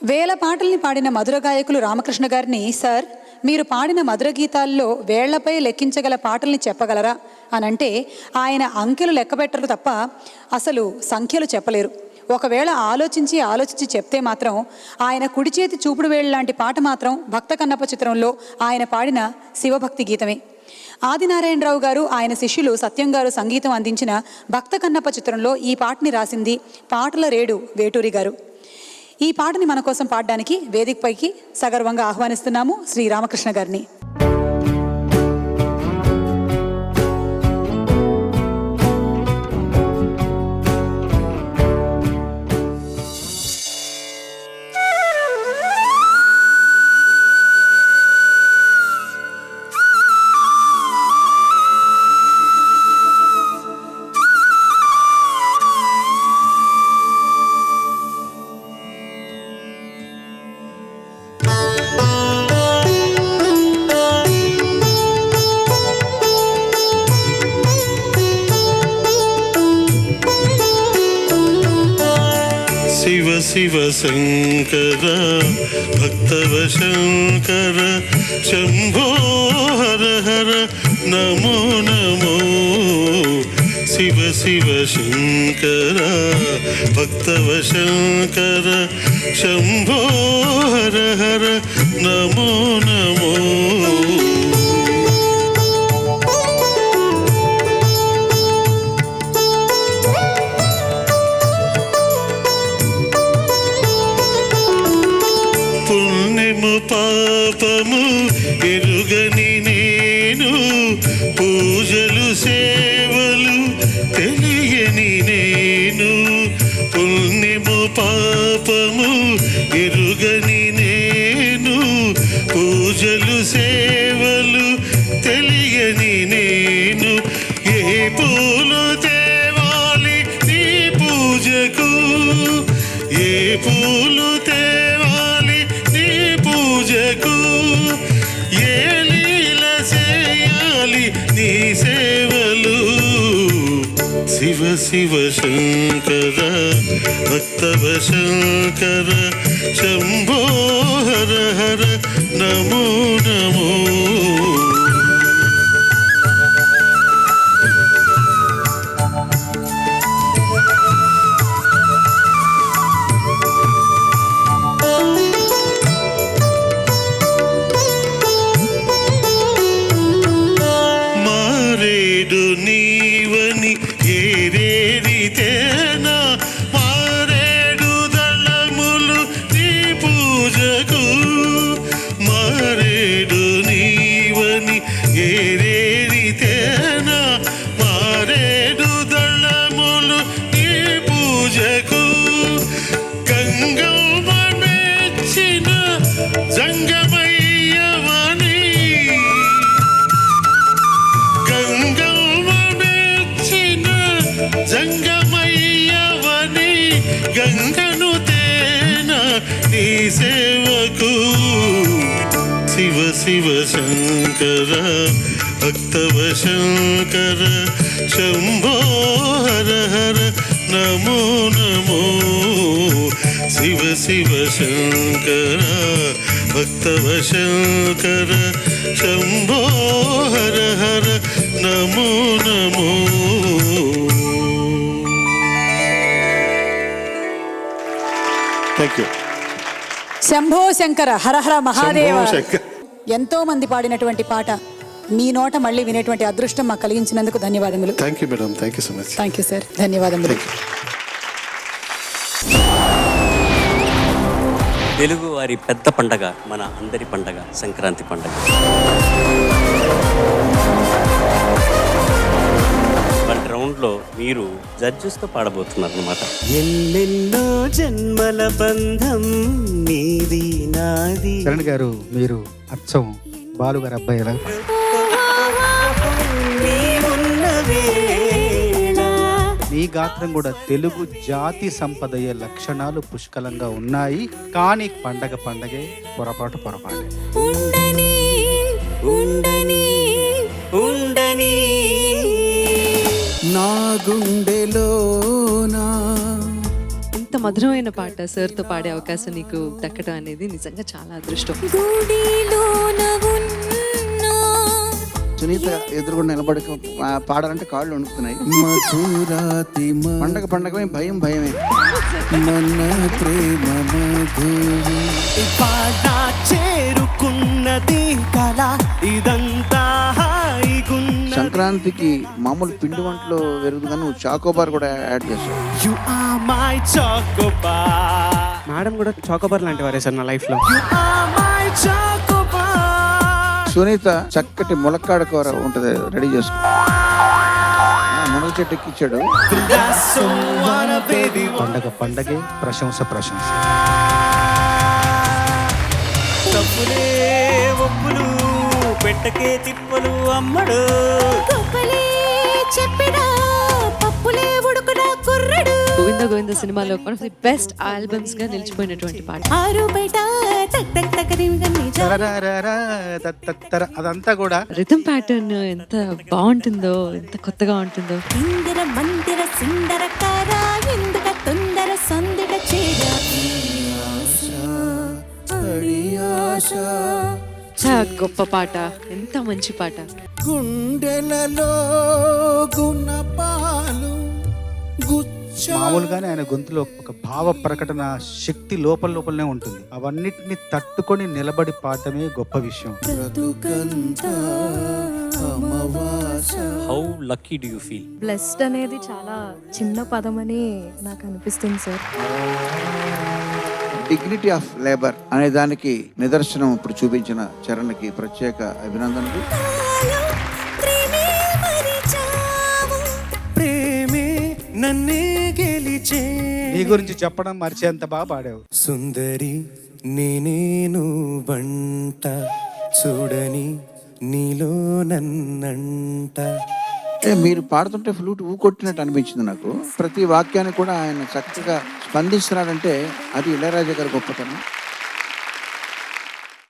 వేల పాటల్ని పాడిన మధుర గాయకులు రామకృష్ణ గారిని, సార్ మీరు పాడిన మధుర గీతాల్లో వేళ్లపై లెక్కించగల పాటల్ని చెప్పగలరా అని అంటే ఆయన అంకెలు లెక్కబెట్టరు తప్ప అసలు సంఖ్యలు చెప్పలేరు. ఒకవేళ ఆలోచించి చెప్తే మాత్రం ఆయన కుడి చేతి చూపుడు వేళ్ళు లాంటి పాట మాత్రం భక్త కన్నప్ప చిత్రంలో ఆయన పాడిన శివభక్తి గీతమే. ఆదినారాయణరావు గారు ఆయన శిష్యులు సత్యం గారు సంగీతం అందించిన భక్త కన్నప్ప చిత్రంలో ఈ పాటని రాసింది పాటల రేడు వేటూరి గారు. ఈ పాటని మన కోసం పాడడానికి వేదికపైకి సగర్వంగా ఆహ్వానిస్తున్నాము శ్రీ రామకృష్ణ గారిని. శివ శివ శంకర భక్తవ శంకర శంభో హర హర నమో నమో. శివ శివ శంకర భక్తవ శంకర శంభో హర హర నమో నమో. పుణ్యము పాపము ఎరుగని నేను, పూజలు సేవలు తెలియని నేను. పుణ్యము పాపము ఎరుగని నేను, పూజలు సేవలు తెలియని నేను. ఏ పూలు తేవాలి నీ పూజకు, ఏ పూలు తేవాలి నీ పూజకు, ఏ లీల చేయాలి నీ సేవలు. శివ శివ శంకర భక్తవ శంకర శంభో హర హర నమో నమో. మారేడు నీవని ఏరేరితేనా, మారేడు దళములు నీ పూజకు. మారేడు నీవని ఏరేరితేనా, మారేడు దళములు నీ పూజకు. గంగమ్మ మెచ్చిన జంగమయ్యవని, గంగమ్మ మెచ్చిన జంగమయ్యవని, గంగను తేన నీ సేవకు. శివ శివ శంకర భక్తవ శంకర శంభో హర హర నమో నమో. శివ శివ శంకర భక్తవ శంకర శంభో హర హర నమో నమో. Thank you. శంభో శంకర హరహర మహాదేవ. శంభో శంకర. ఎంతో మంది పాడినటువంటి పాట మీ నోట మళ్ళీ వినేటువంటి అదృష్టం మాకు కలిగించినందుకు ధన్యవాదములు. Thank you madam, thank you so much. Thank you sir, ధన్యవాదములు. తెలుగు వారి పెద్ద పండగ, మన అందరి పండగ సంక్రాంతి పండగ. వన్ రౌండ్లో మీరు జడ్జెస్తో పాడబోతున్నారు అన్నమాట. ఎన్నెన్నో జన్మల బంధం నీది నాది. చరణ్ గారు, మీరు అచ్చం బాలుగారు అబ్బాయి ఎలా? మీ గాత్రం కూడా తెలుగు జాతి సంపదయ్యే లక్షణాలు పుష్కలంగా ఉన్నాయి. కానీ పండగ పండగే, పొరపాటు పొరపాటే. ఉండని ఉండని ఉండని నా గుండెలోనా ఎంత మధురమైన పాట సార్తో పాడే అవకాశం నీకు దక్కడం అనేది నిజంగా చాలా అదృష్టం. గుడిలోన ఉన్నా సునీత ఎదురుగుండా నిలబడి పాడాలంటే కాళ్ళు వణుకుతున్నాయి. మధురాతి పండగ భయమే. మన ప్రేమ మధువు ఇవాళ చేరుకున్నది కళ ఇదంతా హాయిగున్న సంక్రాంతికి మామూలు పిండి వంటలు వెరుగుదు కానీ నువ్వు చాకోబార్ కూడా యాడ్ చేస్తావు. You are my chocobar. Madam కూడా చాకోబార్ లాంటి వారే సార్ నా లైఫ్ లో. You are my chocobar. Sunitha చక్కటి ములక్కాడ కూర ఉంటది, రెడీ చేసుకో. మునగ చెట్టు ఎక్కిచ్చాడు. That's so wanna baby. పండగే ప్రశంస. తప్పులే ఒప్పులు పెట్టకే తిప్పలు అమ్మడు. గొప్పలే చెప్పినా పప్పులే ఉడుకునా కుర్రడు. గోవింద గోవింద సినిమాలో one of the best albums గా నిలిచిపోయినటువంటి పాట. ఆరు బయట టక్ టక్ టక్ రిమిగని తరరరర తత్తర అదంతా కూడా రిథమ్ ప్యాటర్న్ ఎంత బాగుంటుందో, ఎంత కొత్తగా ఉంటుందో. ఇందిర మందిర సిందర కార ఎందుక తొందర సందిట చేర. చాలా గొప్ప పాట, ఎంత మంచి పాట. గుండెలలో గుణపాలు మామూలుగానే ఆయన గొంతులో ఒక భావ ప్రకటన శక్తి లోపలనే ఉంటుంది. అవన్నిటిని తట్టుకొని నిలబడి పాడటమే గొప్ప విషయం. How lucky do you feel? Blessed అనేది చాలా చిన్న పదం అని నాకు అనిపిస్తుంది సార్. డిగ్నిటీ ఆఫ్ లేబర్ అనే దానికి నిదర్శనం ఇప్పుడు చూపించిన చరణ్కి ప్రత్యేక అభినందనలు. ప్రేమే నన్నే గెలిచే. నీ గురించి చెప్పడం మర్చేంత బాగా పాడావు. సుందరి నేనేను వంట చూడని నీలో నన్నంట. మీరు పాడుతుంటే ఫ్లూట్ ఊకొట్టినట్టు అనిపించింది నాకు. ప్రతి వాక్యాన్ని కూడా ఆయన చక్కగా స్పందిస్తున్నాడంటే అది ఇళయరాజా గారి గొప్పతనం.